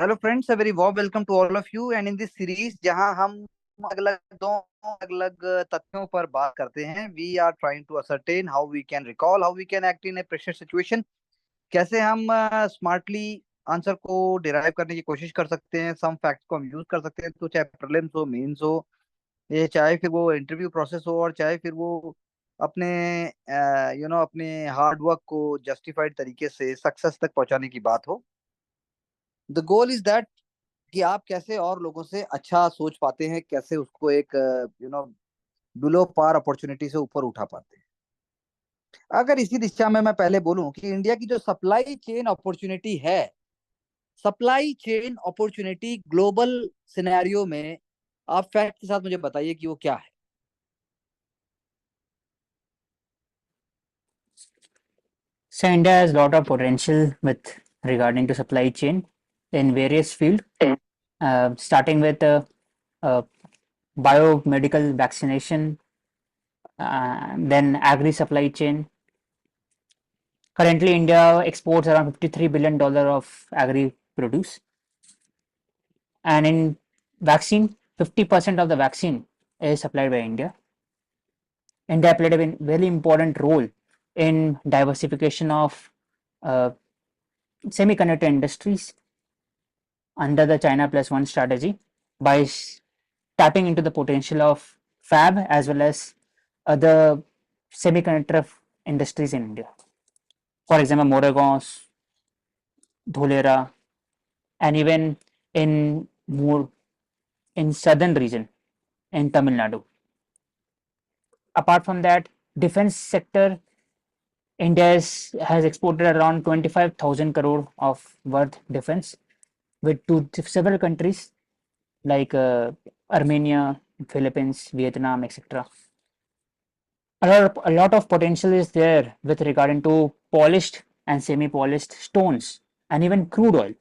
Hello friends, a very warm welcome to all of you and in this series जहां हम अलग अलग तथ्यों पर बात करते हैं। We are trying to ascertain how we can recall, how we can act in a pressure situation. कैसे हम स्मार्टली आंसर को डिराइव करने की कोशिश कर सकते हैं, सम फैक्ट्स को हम यूज कर सकते हैं। तो चाहे प्रीलिम्स हो, मेंस हो, ये चाहे फिर वो इंटरव्यू प्रोसेस हो, और चाहे फिर वो अपने अपने हार्ड वर्क को जस्टिफाइड तरीके से सक्सेस तक पहुंचाने की बात हो। द गोल इज दैट कि आप कैसे और लोगों से अच्छा सोच पाते हैं, कैसे उसको एक बिलो पार अपॉर्चुनिटी से ऊपर उठा पाते हैं। अगर इसी दिशा में मैं पहले बोलूं कि इंडिया की जो सप्लाई चेन अपॉर्चुनिटी है, supply chain opportunity global scenario में, आप फैक्ट के साथ मुझे बताइए कि वो क्या है। So India has a lot of potential with regarding to supply chain in various field, starting with uh, biomedical vaccination, then agri supply chain. Currently, India exports around $53 billion of agri produce, and in vaccine, 50% of the vaccine is supplied by India. India played a very important role in diversification of uh, semiconductor industries under the China Plus One strategy by tapping into the potential of fab as well as other semiconductor industries in India. For example, Moregaon, Dholera, and even in more in southern region in Tamil Nadu. Apart from that, defense sector, India has exported around 25,000 crore of worth defense with several countries like Armenia, Philippines, Vietnam, etc. A lot of potential is there with regarding to polished and semi-polished stones and even crude oil.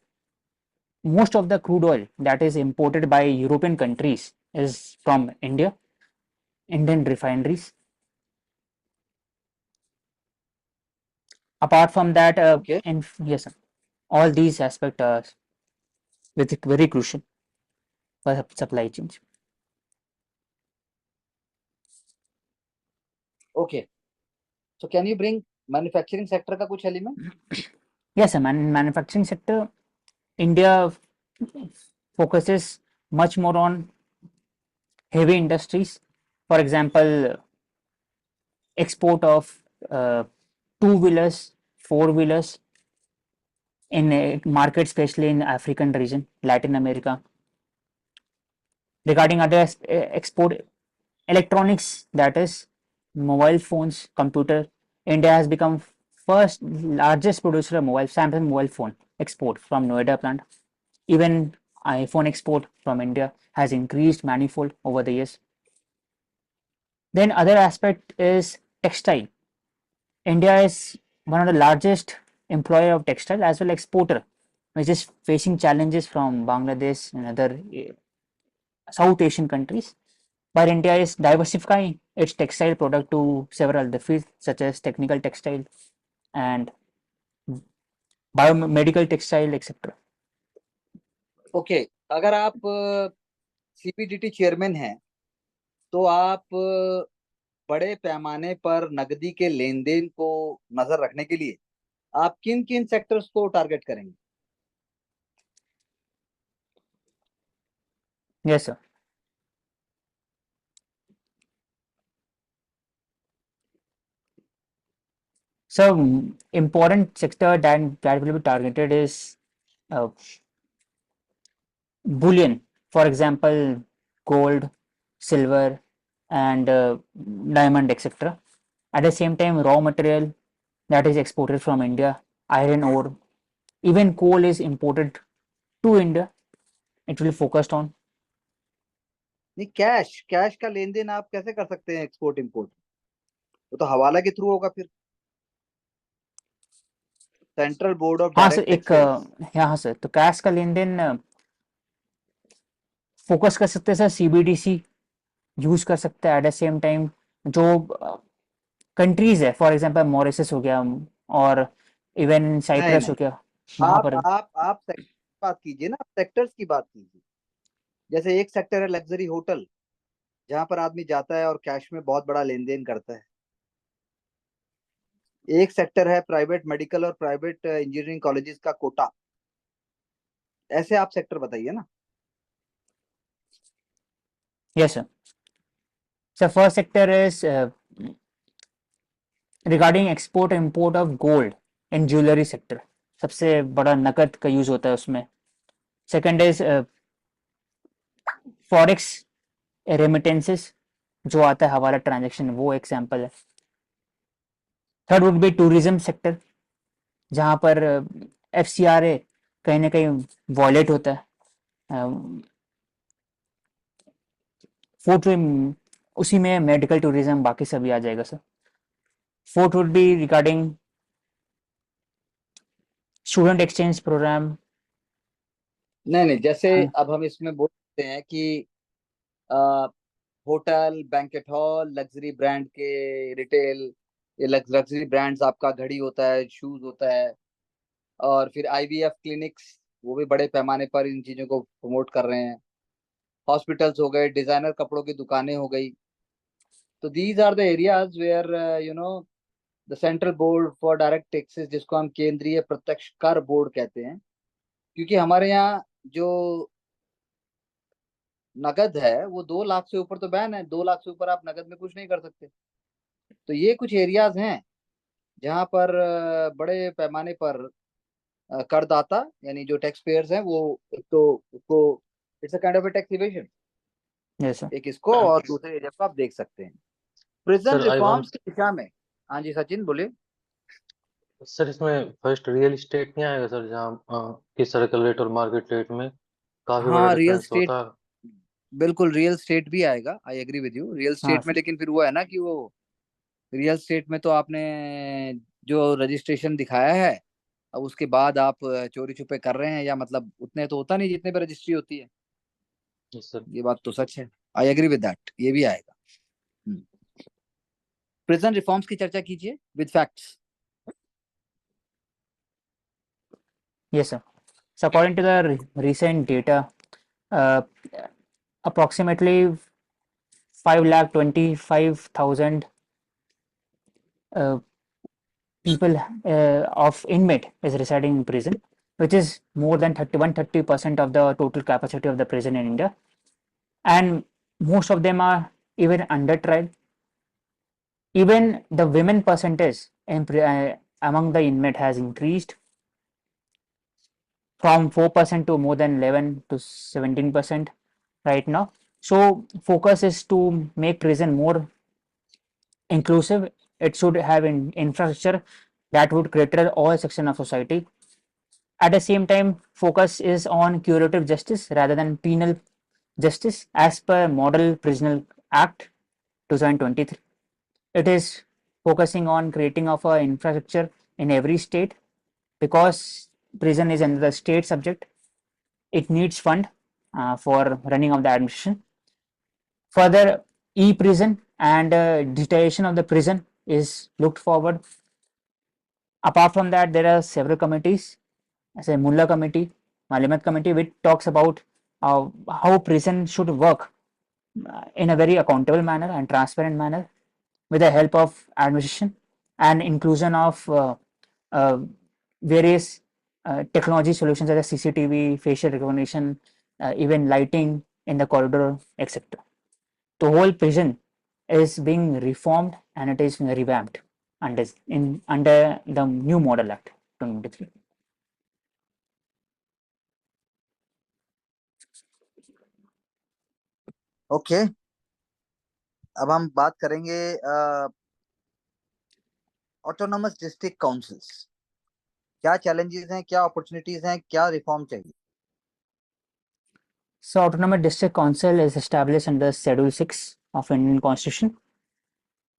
Most of the crude oil that is imported by European countries is from India, Indian refineries. Apart from that, Okay. yes, all these aspects are very crucial for supply chains. Okay, so can you bring manufacturing sector का कुछ element. Yes, manufacturing sector, India focuses much more on heavy industries. For example, export of two-wheelers, four-wheelers in a market, especially in African region, Latin America. Regarding other export electronics, that is mobile phones, computer, India has become first largest producer of mobile Samsung mobile phone export from Noida plant. Even iPhone export from India has increased manifold over the years. Then other aspect is textile. India is one of the largest employer of textile as well exporter, which is facing challenges from Bangladesh and other South Asian countries. But India is diversifying its textile product to several other fields such as technical textile and biomedical textile, etc. Okay, अगर आप सीपीडीटी chairman हैं तो आप बड़े पैमाने पर नकदी के लेन देन को नजर रखने के लिए आप किन किन सेक्टर्स को टारगेट करेंगे। Yes, sir. So important sector that will be targeted is uh, bullion, for example, gold, silver, and diamond, etc. At the same time, raw material that is exported from India, iron ore, even coal is imported to India. It will focused on. नहीं, cash cash का लेन then आप कैसे कर सकते हैं export import. वो तो हवाला के थ्रू होगा फिर। सेंट्रल बोर्ड ऑफ हाँ सर, डायरेक्ट एक टैक्सेस। हाँ सर, तो कैश का लेन देन फोकस कर सकते हैं सर, सीबीडीसी यूज कर सकते हैं। एट द सेम टाइम जो कंट्रीज है, फॉर एग्जांपल मॉरिशस हो गया और इवन नहीं साइप्रस नहीं, हो गया, वहां आप पर। आप आप बात कीजिए ना, सेक्टर्स की बात कीजिए। जैसे एक सेक्टर है लग्जरी होटल, जहां पर आदमी जाता है और कैश में बहुत बड़ा लेन देन करता है। एक सेक्टर है प्राइवेट मेडिकल और प्राइवेट इंजीनियरिंग कॉलेजेस का कोटा। ऐसे आप सेक्टर बताइए ना। Yes, sir. So first sector is regarding export import of gold in jewelry sector. सबसे बड़ा नकद का यूज होता है उसमें. Second is forex remittances, जो आता है हवाला ट्रांजेक्शन, वो एक सैंपल है. Third would be tourism sector, जहाँ पर FCRA कहीं ना कहीं वॉलेट होता है. फोर्थ उसी में मेडिकल टूरिज्म बाकी सभी आ जाएगा sir. Fourth would be regarding student exchange program. नहीं नहीं, जैसे अब हम इसमें बोल सकते हैं कि hotel, banquet hall, luxury brand के रिटेल, ये लग्जरी ब्रांड्स, आपका घड़ी होता है, शूज होता है, और फिर IVF क्लिनिक्स, वो भी बड़े पैमाने पर इन चीजों को प्रमोट कर रहे हैं। हॉस्पिटल्स हो गए, डिजाइनर कपड़ों की दुकानें हो गई। तो these are the areas where you know the central board for direct taxes, जिसको हम केंद्रीय प्रत्यक्ष कर बोर्ड कहते हैं, क्योंकि हमारे यहाँ जो नगद है वो 2 लाख से ऊपर तो बैन है। 2 लाख से ऊपर आप नगद में कुछ नहीं कर सकते। तो ये कुछ एरियाज हैं जहाँ पर बड़े पैमाने पर करदाता, यानी जो टैक्स पेयर्स हैं, वो एक तो उसको, it's a kind of tax evasion, yes sir. एक इसको, और दूसरे एरिया को आप देख सकते हैं prison sir I reforms want की दिशा में। हाँ जी सचिन बोलिए। सर, इसमें फर्स्ट रियल इस्टेट नहीं आएगा सर, जहाँ की सर्कल रेट और मार्केट रेट में काफी बड़ा हाँ रियल डिफरेंस स्टेट, होता है? बिल्कुल रियल स्टेट भी आएगा, I agree with you, real हाँ स्टेट में। सर. लेकिन फिर वो है ना कि वो रियल स्टेट में तो आपने जो रजिस्ट्रेशन दिखाया है, अब उसके बाद आप चोरी छुपे कर रहे हैं, या मतलब उतने तो होता नहीं जितने पे रजिस्ट्री होती है। Yes sir. ये बात तो सच है, आई एग्री विद दैट, ये भी आएगा। प्रिजन रिफॉर्म्स की चर्चा कीजिए with facts. Yes sir. So according to the recent data, uh, approximately 5,25,000 uh, people of inmate is residing in prison, which is more than 30% of the total capacity of the prison in India, and most of them are even under trial. Even the women percentage among the inmate has increased from 4% to more than 11 to 17% right now. So focus is to make prison more inclusive. It should have infrastructure that would cater all section of society. At the same time, focus is on curative justice rather than penal justice as per Model Prisoner Act 2023. It is focusing on creating of a infrastructure in every state, because prison is another state subject. It needs fund for running of the administration. Further, e-prison and digitization of the prison is looked forward. Apart from that, there are several committees, as a Mulla committee, Malimat committee, which talks about how prison should work in a very accountable manner and transparent manner, with the help of administration and inclusion of uh, various technology solutions such as CCTV, facial recognition, even lighting in the corridor, etc. The whole prison is being reformed and it is revamped under the new Model Act 2023. Okay, अब हम बात करेंगे autonomous district councils. क्या challenges हैं, क्या opportunities हैं, क्या reform चाहिए? So, Autonomous District Council is established under Schedule 6 of Indian Constitution.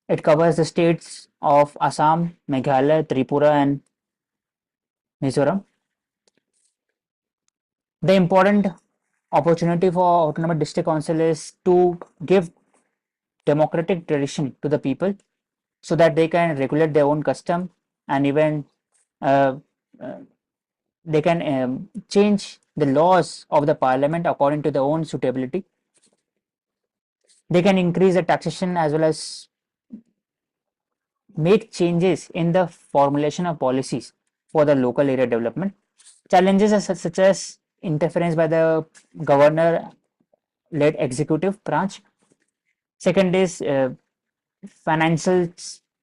It covers the states of Assam, Meghalaya, Tripura, and Mizoram. The important opportunity for Autonomous District Council is to give democratic tradition to the people, so that they can regulate their own custom and even uh, uh, they can change the laws of the parliament according to their own suitability. They can increase the taxation as well as make changes in the formulation of policies for the local area development. Challenges are such as interference by the governor-led executive branch. Second is financial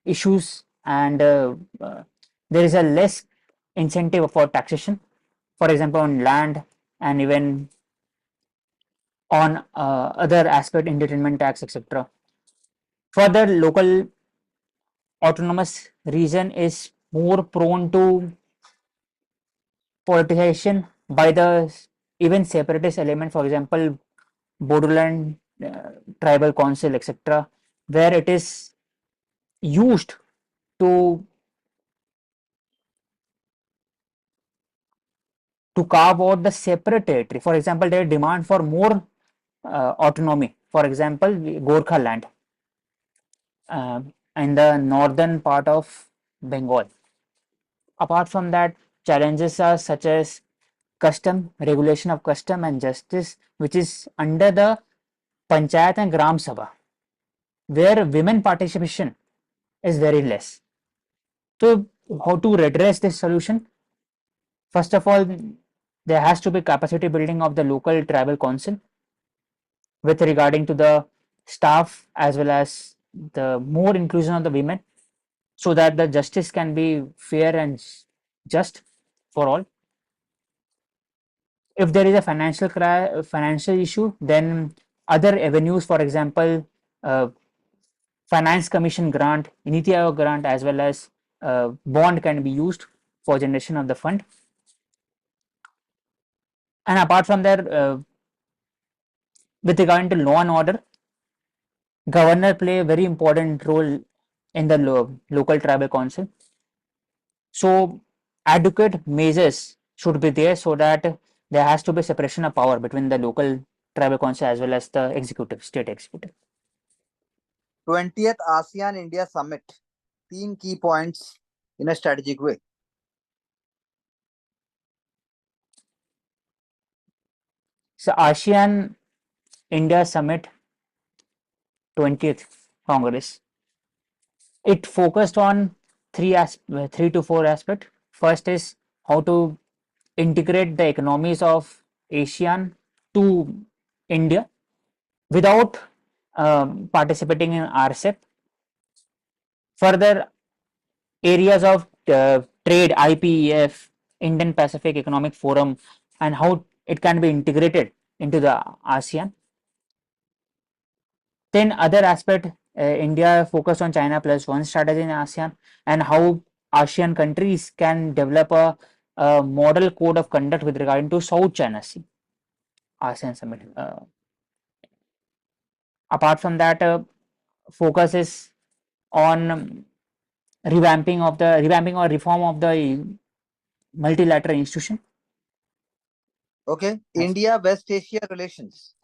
issues, and there is a less incentive for taxation, for example, on land and even on other aspect, entertainment tax, etc. Further, local autonomous region is more prone to politicization by the even separatist element, for example, Bodoland tribal council, etc., where it is used to carve out the separate territory. For example, they demand for more autonomy. For example, Gorkha land in the northern part of Bengal. Apart from that, challenges are such as regulation of custom and justice, which is under the Panchayat and Gram Sabha, where women participation is very less. So, how to redress this solution? First of all, there has to be capacity building of the local tribal council with regarding to the staff as well as the more inclusion of the women, so that the justice can be fair and just for all. If there is a financial issue, then other avenues, for example, uh, finance commission grant, Niti Aayog grant, as well as bond can be used for generation of the fund. And apart from that, with regard to law and order, governor play a very important role in the local tribal council. So adequate measures should be there so that there has to be separation of power between the local tribal council as well as the executive, state executive. 20th ASEAN India Summit. 3 key points in a strategic way. So ASEAN India Summit 20th Congress. It focused on three to four aspects. First is how to integrate the economies of ASEAN to India without participating in RCEP. Further, areas of trade, IPEF, Indian Pacific Economic Forum, and how it can be integrated into the ASEAN. Then other aspect, India focused on China plus one strategy in ASEAN, and how ASEAN countries can develop a model code of conduct with regard to South China Sea. ASEAN Summit. Apart from that, focus is on revamping or reform of the multilateral institution. Okay. Yes. India West Asia relations.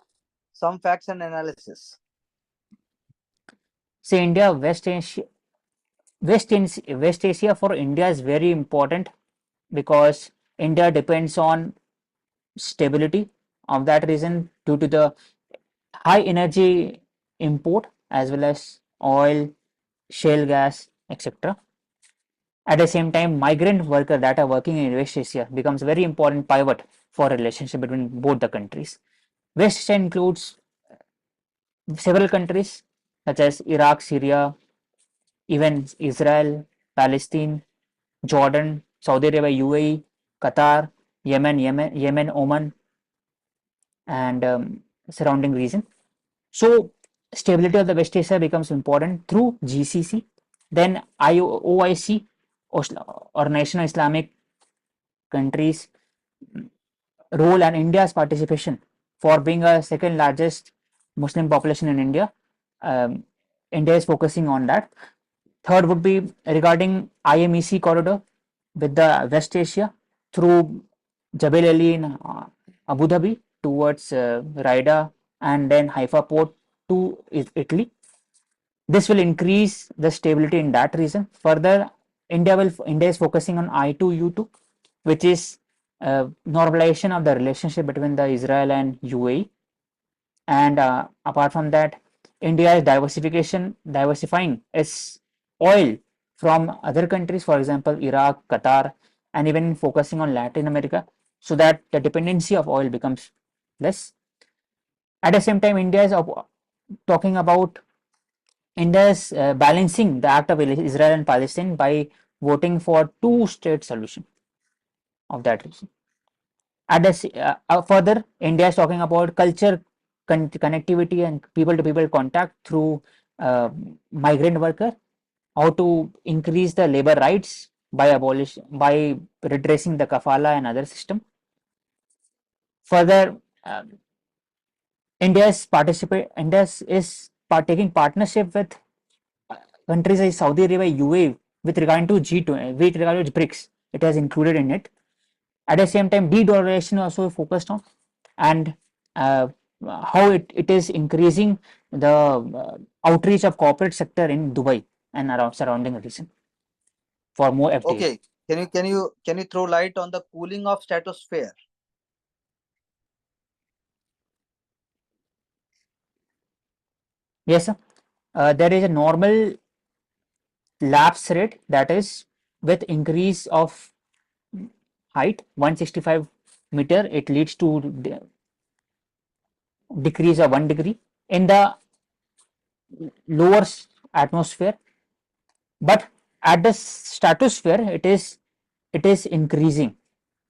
Some facts and analysis. Say India West Asia for India is very important because India depends on stability. Of that reason, due to the high energy import as well as oil, shale gas, etc. At the same time, migrant workers that are working in West Asia becomes very important pivot for relationship between both the countries. West Asia includes several countries such as Iraq, Syria, even Israel, Palestine, Jordan, Saudi Arabia, UAE, Qatar, Yemen, Oman, and surrounding region. So stability of the West Asia becomes important through GCC, then OIC, Organization of Islamic Countries role, and India's participation for being a second largest Muslim population in India. India is focusing on that. Third would be regarding IMEC corridor with the West Asia through Jebel Ali in Abu Dhabi towards Raida and then Haifa port to Italy. This will increase the stability in that region. Further, India is focusing on I2U2, which is normalization of the relationship between the Israel and UAE. And apart from that, India is diversifying its oil from other countries, for example, Iraq, Qatar, and even focusing on Latin America, so that the dependency of oil becomes less. At the same time, India is talking about India is balancing the act of Israel and Palestine by voting for two-state solution of that region. Further, India is talking about culture connectivity and people-to-people contact through uh, migrant worker, how to increase the labor rights by redressing the kafala and other system. Further, India is taking partnership with countries like Saudi Arabia, UAE with regard to G20, with regard to BRICS. It has included in it. At the same time, de-dollarization also focused on, and how it is increasing the outreach of corporate sector in Dubai and around surrounding region for more FDI. Okay, can you throw light on the cooling of stratosphere? Yes, sir. There is a normal lapse rate, that is with increase of height 165 meter, it leads to decrease of 1 degree in the lower atmosphere, but at the stratosphere it is increasing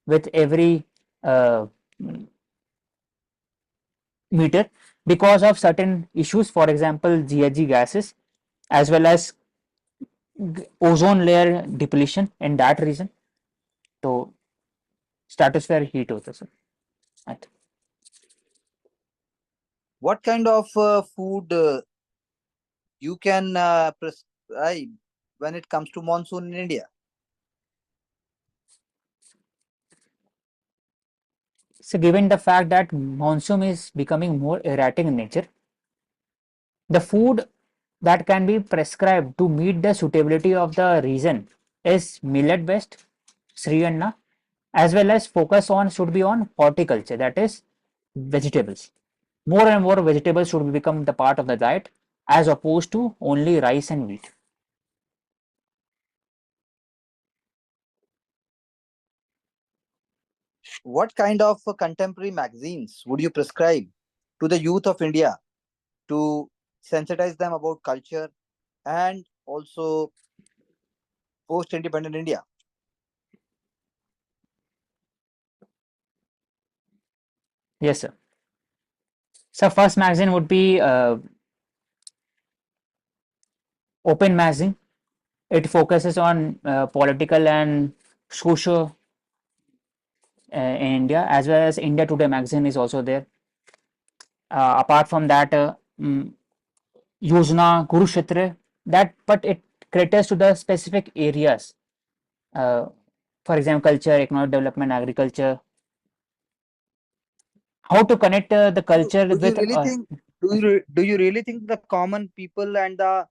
with every uh, meter because of certain issues, for example GHG gases, as well as ozone layer depletion in that region. So stratosphere heat होता है sir. What kind of food you can prescribe when it comes to monsoon in India? So given the fact that monsoon is becoming more erratic in nature, the food that can be prescribed to meet the suitability of the region is millet based, Sri Anna, as well as focus on should be on horticulture, that is vegetables. More and more vegetables should become the part of the diet as opposed to only rice and wheat. What kind of contemporary magazines would you prescribe to the youth of India to sensitize them about culture and also post-independent India? Yes, sir. So first magazine would be Open Magazine. It focuses on political and social in India, as well as India Today magazine is also there. Apart from that, Yojana, Kurukshetra, that, but it caters to the specific areas. For example, culture, economic development, agriculture. How to connect the culture Do you with really think? Do you really think the common people and the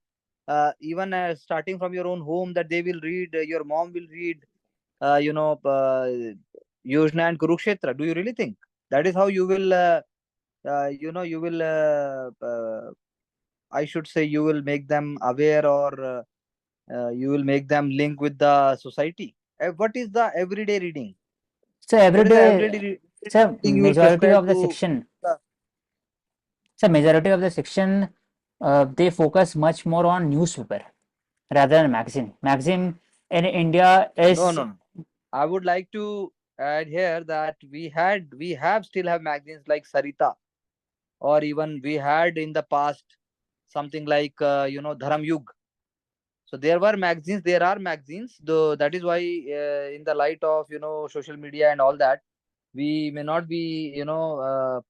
even starting from your own home that they will read? Your mom will read. Yojana and Kurukshetra. Do you really think that is how you will? You will. I should say you will make them aware, or you will make them link with the society. What is the everyday reading? so What is the everyday so reading you will prescribe to? The, majority of the section they focus much more on newspaper rather than magazine. Magazine in India no, is no, no. I would like to add here that we have still have magazines like Sarita, or even we had in the past something like Dharam Yug. So there are magazines, though that is why in the light of social media and all that, we may not be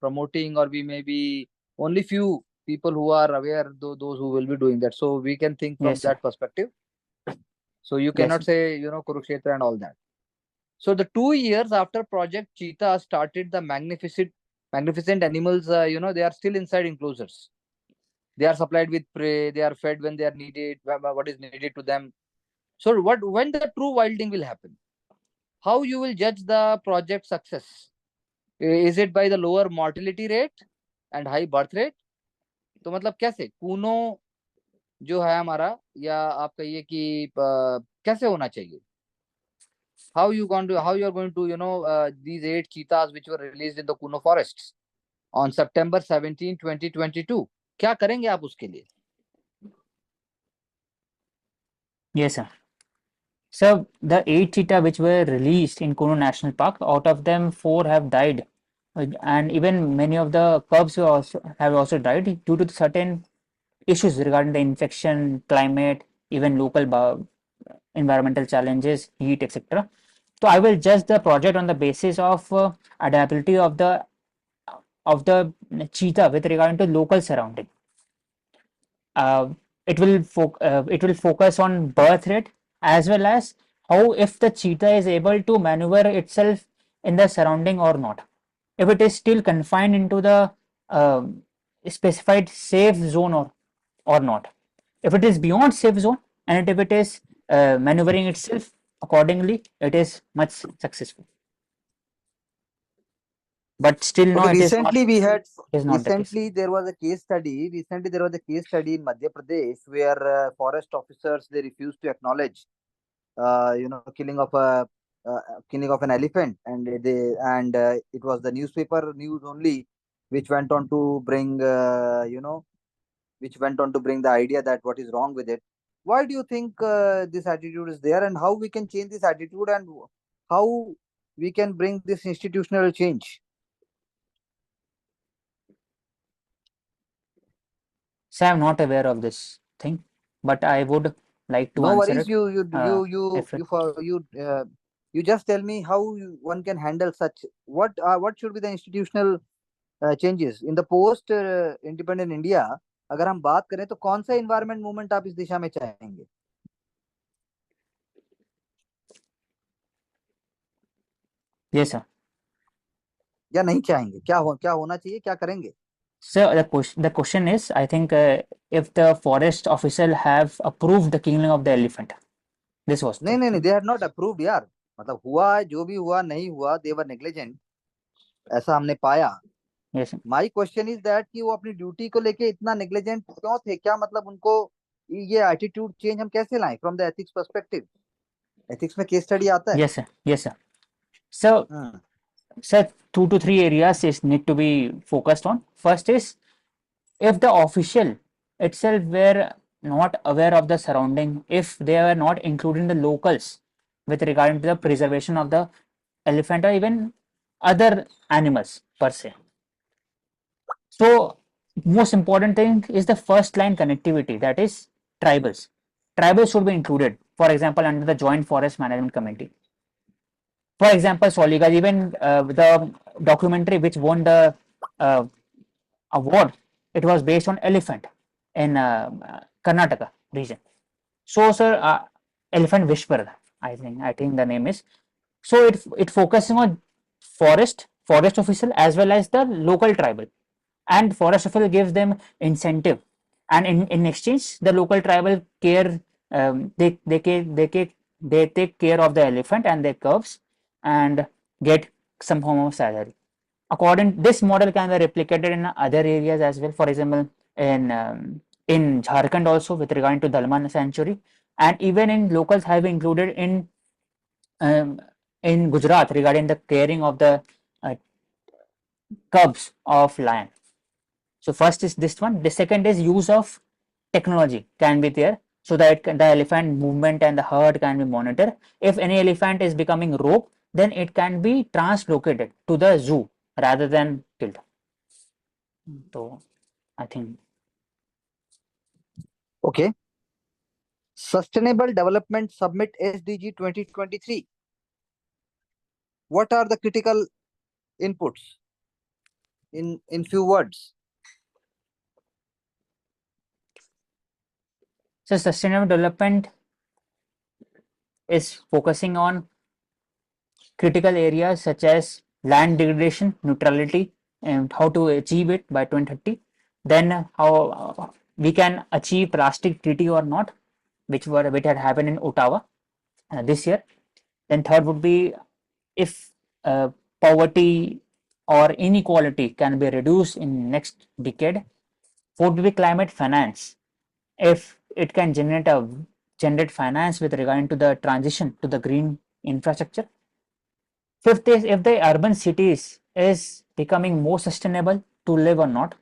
promoting, or we may be only few people who are aware, those who will be doing that. So we can think from yes sir, that perspective. So you yes cannot sir. say Kurukshetra and all that. So the 2 years after Project Cheetah started, the magnificent animals, they are still inside enclosures. They are supplied with prey. They are fed when they are needed, what is needed to them. So when the true wilding will happen? how you will judge the project success? Is it by the lower mortality rate and high birth rate? तो मतलब कैसे कूनो जो है हमारा, या आप कहिए कि कैसे होना चाहिए? How you going to, how you are going to, these 8 cheetahs which were released in the Kuno forests on September 17, 2022, क्या करेंगे आप उसके लिए? Yes, sir. So the 8 cheetah which were released in Kuno National Park, out of them 4 have died, and even many of the cubs have also died due to certain issues regarding the infection, climate, even local environmental challenges, heat, etc. So I will judge the project on the basis of adaptability of the cheetah with regard to local surrounding. It will focus on birth rate as well as how if the cheetah is able to maneuver itself in the surrounding or not. If it is still confined into the specified safe zone or not. If it is beyond safe zone and if it is maneuvering itself accordingly, it is much successful. But still, no, Okay, it is not. recently we had, It is not the case. recently there was a case study. Recently there was a case study in Madhya Pradesh where forest officers, they refused to acknowledge, killing of a killing of an elephant, and it was the newspaper news only, which went on to bring, which went on to bring the idea that what is wrong with it. Why do you think this attitude is there, and how we can change this attitude, and how we can bring this institutional change? So I'm not aware of this thing, but I would like to No answer worries. it. If You just tell me how one can handle such. What should be the institutional changes in the post independent India? अगर हम बात करें तो कौन सा environment movement आप इस दिशा में चाहेंगे? Yes, sir. या नहीं चाहेंगे? क्या होना चाहिए? क्या करेंगे? So the question is, I think, if the forest official have approved the killing of the elephant. This was नहीं नहीं नहीं, they had not approved यार. मतलब हुआ है, जो भी हुआ नहीं हुआ, they were negligent. ऐसा हमने पाया. yes. My question is that कि वो अपनी ड्यूटी को लेके इतना नेग्लिजेंट क्यों थे? क्या मतलब उनको ये एटीट्यूड चेंज हम कैसे लाएं from the ethics perspective? Ethics में केस स्टडी आता है. Yes, sir. Yes, sir. So, sir, 2 to 3 areas is need to be focused on. First is, if the official itself were not aware of the surrounding, if they were not including the locals with regard to the preservation of the elephant or even other animals per se. So most important thing is the first line connectivity, that is tribals. Tribals should be included, for example, under the Joint Forest Management Committee. For example, Soliga, even the documentary which won the award, it was based on elephant in Karnataka region. So, sir, Elephant Whisperer, I think the name is. So it focuses on forest official as well as the local tribal, and forest official gives them incentive, and in exchange the local tribal care, they take care of the elephant and their cubs and get some form of salary. According, this model can be replicated in other areas as well. For example, in Jharkhand also with regard to Dalman sanctuary, and even in locals have included in Gujarat regarding the caring of the cubs of lion. So first is this one. The second is use of technology can be there, so that the elephant movement and the herd can be monitored. If any elephant is becoming rogue, then it can be translocated to the zoo rather than killed. So I think. Okay. Sustainable Development Summit SDG 2023. What are the critical inputs in few words? So sustainable development is focusing on critical areas such as land degradation neutrality and how to achieve it by 2030. Then how we can achieve plastic treaty or not, which had happened in Ottawa this year. Then third would be if poverty or inequality can be reduced in next decade, would be climate finance. If it can generate finance with regard to the transition to the green infrastructure. Fifth is if the urban cities is becoming more sustainable to live or not.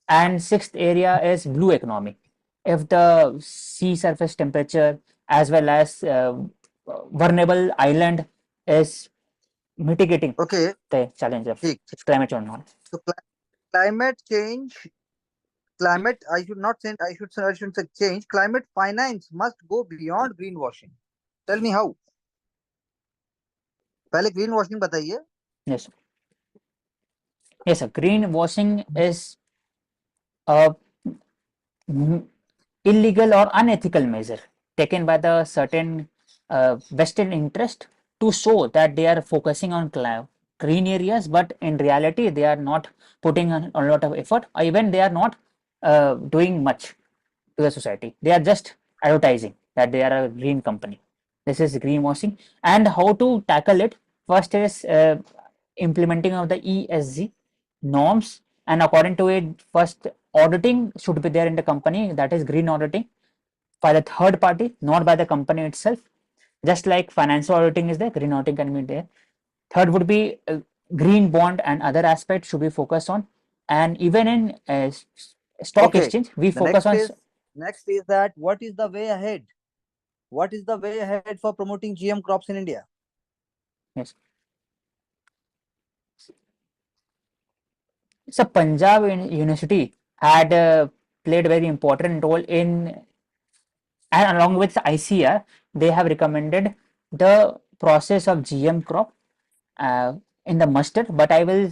And sixth area is blue economy. If the sea surface temperature as well as vulnerable island is mitigating Okay, the challenge of ठीक. climate or not. So climate change, climate, I shouldn't say change. Climate finance must go beyond greenwashing. Tell me how. पहले green washing बताइए. Yes, yes, sir. Greenwashing is a illegal or unethical measure taken by the certain vested interest to show that they are focusing on green areas, but in reality they are not putting a lot of effort, or even they are not doing much to the society. They are just advertising that they are a green company. This is greenwashing. And how to tackle it? First is implementing of the ESG norms, and according to it, first auditing should be there in the company, that is green auditing by the third party, not by the company itself. Just like financial auditing is there, green auditing can be there. Third would be green bond and other aspects should be focused on. And even in stock Okay. exchange, we The focus on. next is that what is the way ahead? What is the way ahead for promoting GM crops in India? Yes. So Punjab University had played a very important role in, and along with ICR, they have recommended the process of GM crop in the mustard. But I will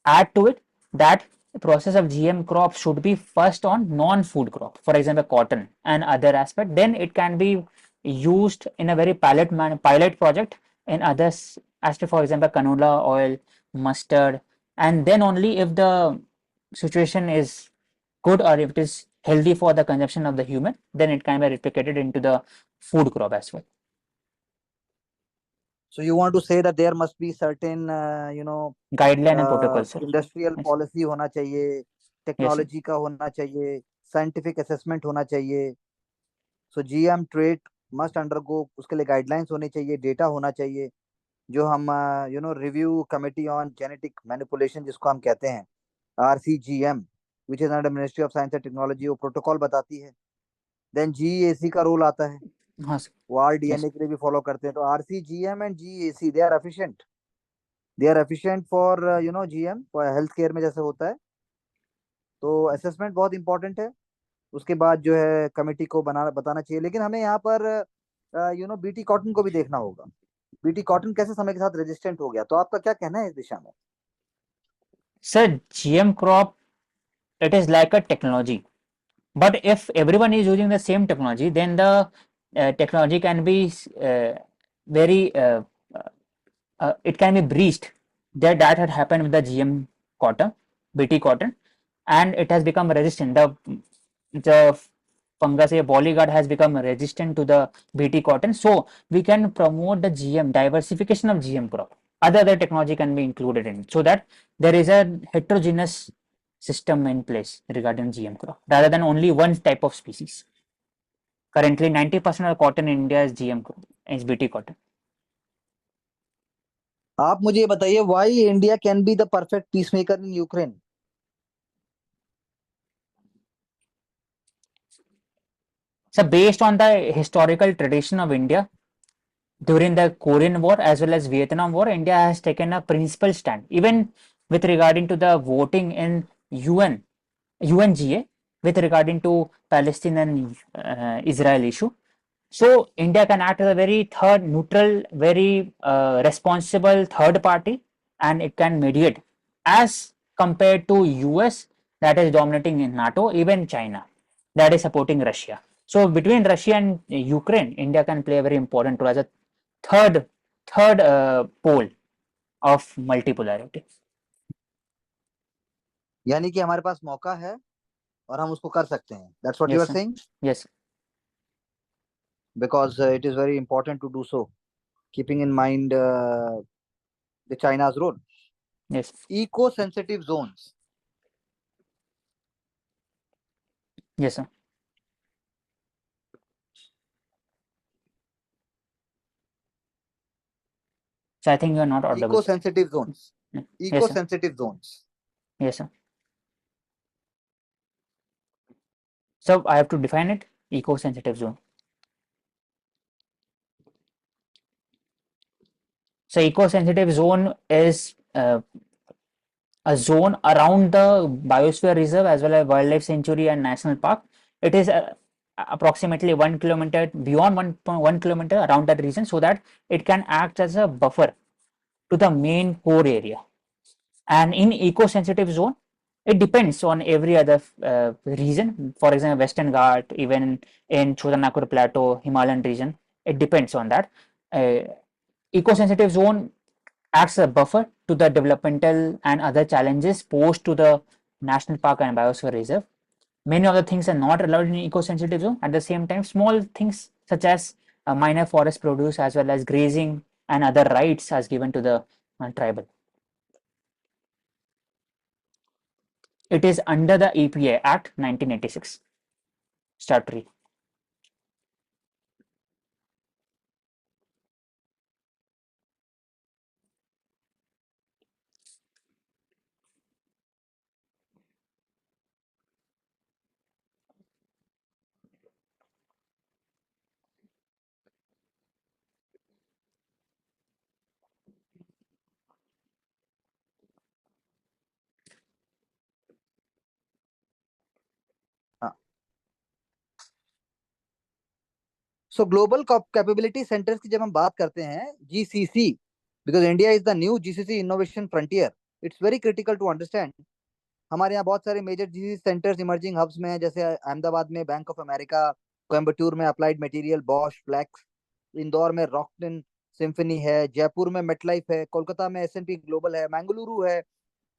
add to it that the process of GM crop should be first on non-food crop, for example, cotton and other aspect. Then it can be used in a very pilot project in others aspect, for example, canola oil, mustard, and then only if the situation is good or if it is healthy for the consumption of the human, then it can be replicated into the food crop as well. So you want to say that there must be certain, Guideline and protocols, sir. industrial Yes. policy होना चाहिए, technology का होना चाहिए, scientific assessment होना चाहिए. So GM trait must undergo, उसके लिए guidelines होने चाहिए, data होना चाहिए. जो हम review committee on genetic manipulation जिसको हम कहते हैं RCGM, which is under Ministry of Science and Technology, वो प्रोटोकॉल बताती है. देन GAC का रोल आता है, हाँ सर. वो RDNA के लिए भी फॉलो करते हैं. तो RCGM and GAC they are efficient. They are efficient for GM health care में जैसे होता है. तो असेसमेंट बहुत इंपॉर्टेंट है. उसके बाद जो है कमेटी को बताना चाहिए. लेकिन हमें यहाँ पर बीटी कॉटन को भी देखना होगा. बीटी कॉटन कैसे समय के साथ रेजिस्टेंट हो गया, तो आपका क्या कहना है इस दिशा में? Sir, GM crop, it is like a technology. But if everyone is using the same technology, then the technology can be very, it can be breached. That had happened with the GM cotton, BT cotton, and it has become resistant. The fungus, a bollygard, has become resistant to the BT cotton. So we can promote the GM diversification of GM crop. Other technology can be included in it, so that there is a heterogeneous system in place regarding GM crop rather than only one type of species. Currently, 90% of cotton in India is GM crop, is BT cotton. आप मुझे बताइए, why India can be the perfect peace maker in Ukraine? So based on the historical tradition of India, during the Korean War as well as Vietnam War, India has taken a principal stand, even with regarding to the voting in UNGA, with regarding to Palestine and Israel issue. So India can act as a very neutral, very responsible third party, and it can mediate as compared to US that is dominating in NATO, even China that is supporting Russia. So between Russia and Ukraine, India can play a very important role as a third pole of multipolarity. यानी कि हमारे पास मौका है और हम उसको कर सकते हैं. That's what Yes, you are sir. saying? Yes. Because it is very important to do so, keeping in mind the China's role. Yes. Eco-sensitive zones. Yes, sir. So I think you are not audible. Eco-sensitive zones. Yes, sir. Eco-sensitive zones. Yes, sir. So I have to define it. Eco-sensitive zone. So eco-sensitive zone is a zone around the biosphere reserve as well as wildlife sanctuary and national park. It is approximately 1 kilometer beyond 1 kilometer around that region, so that it can act as a buffer to the main core area. And in eco-sensitive zone, it depends on every other region. For example, Western Ghat, even in Chotanagpur Plateau, Himalayan region, it depends on that. Eco-sensitive zone acts as a buffer to the developmental and other challenges posed to the national park and biosphere reserve. Many of the things are not allowed in eco-sensitive zone. At the same time, small things such as minor forest produce as well as grazing and other rights as given to the tribal. It is under the EPA Act 1986 statutory. So global capability centers की जब हम बात करते हैं, GCC, because India is the new GCC innovation frontier, it's very critical to understand. हमारे यहाँ बहुत सारे major GCC centres emerging hubs में हैं, जैसे अहमदाबाद में बैंक ऑफ अमेरिका, कोयम्बटूर में applied material, Bosch, Flex, Indore में रॉकटन सिम्फनी है, जयपुर में मेटलाइफ है, कोलकाता में S&P ग्लोबल है, मंगलुरु है,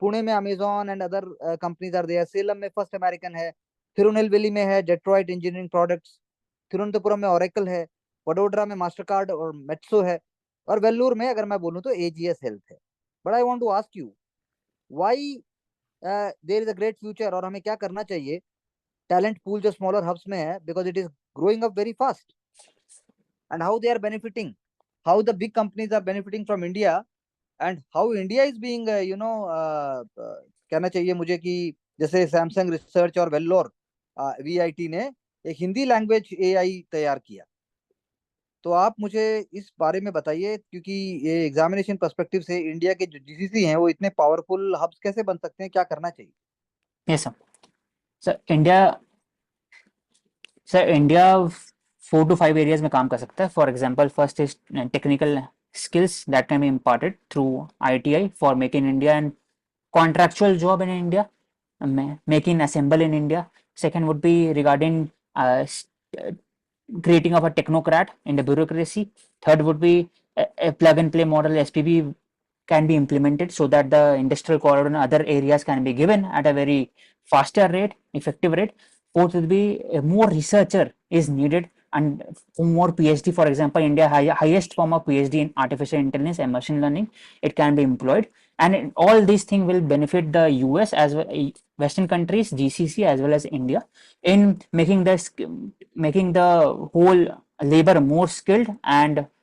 पुणे में Amazon and other companies are there, Salem में फर्स्ट अमेरिकन है, तिरुनेलवेली में है डेट्रॉइट इंजीनियरिंग प्रोडक्ट्स, तिरुवनंतपुरम में ओरेकल है, वडोदरा में मास्टरकार्ड और मेट्सो है, और वेल्लूर में अगर मैं बोलूं तो AGS हेल्थ है. But I want to ask you why there is a great future, और हमें क्या करना चाहिए टैलेंट पूल जो स्मॉलर हब्स में है, because it is growing up very fast, and how they are benefiting, how the big companies are benefiting from India, and how India is being कहना चाहिए मुझे कि जैसे सैमसंग रिसर्च और Vellore VIT ने एक हिंदी लैंग्वेज AI तैयार किया. तो आप मुझे इस बारे में बताइए, क्योंकि ये एग्जामिनेशन पर्सपेक्टिव से इंडिया के जो GCC हैं वो इतने पावरफुल हब्स कैसे बन सकते हैं, क्या करना चाहिए? Yes, sir. So India 4 to 5 areas में काम कर सकता है. For example, first is technical skills that can be imparted through ITI for Make in India and contractual job in India, making assemble in India. Second would be regarding creating of a technocrat in the bureaucracy. Third would be a plug and play model, SPB can be implemented so that the industrial corridor and other areas can be given at a very faster rate, effective rate. Fourth would be more researcher is needed and more PhD. For example, India highest form of PhD in artificial intelligence and machine learning. It can be employed, and all these things will benefit the US as well, Western countries, GCC as well as India, in making the whole labor more skilled and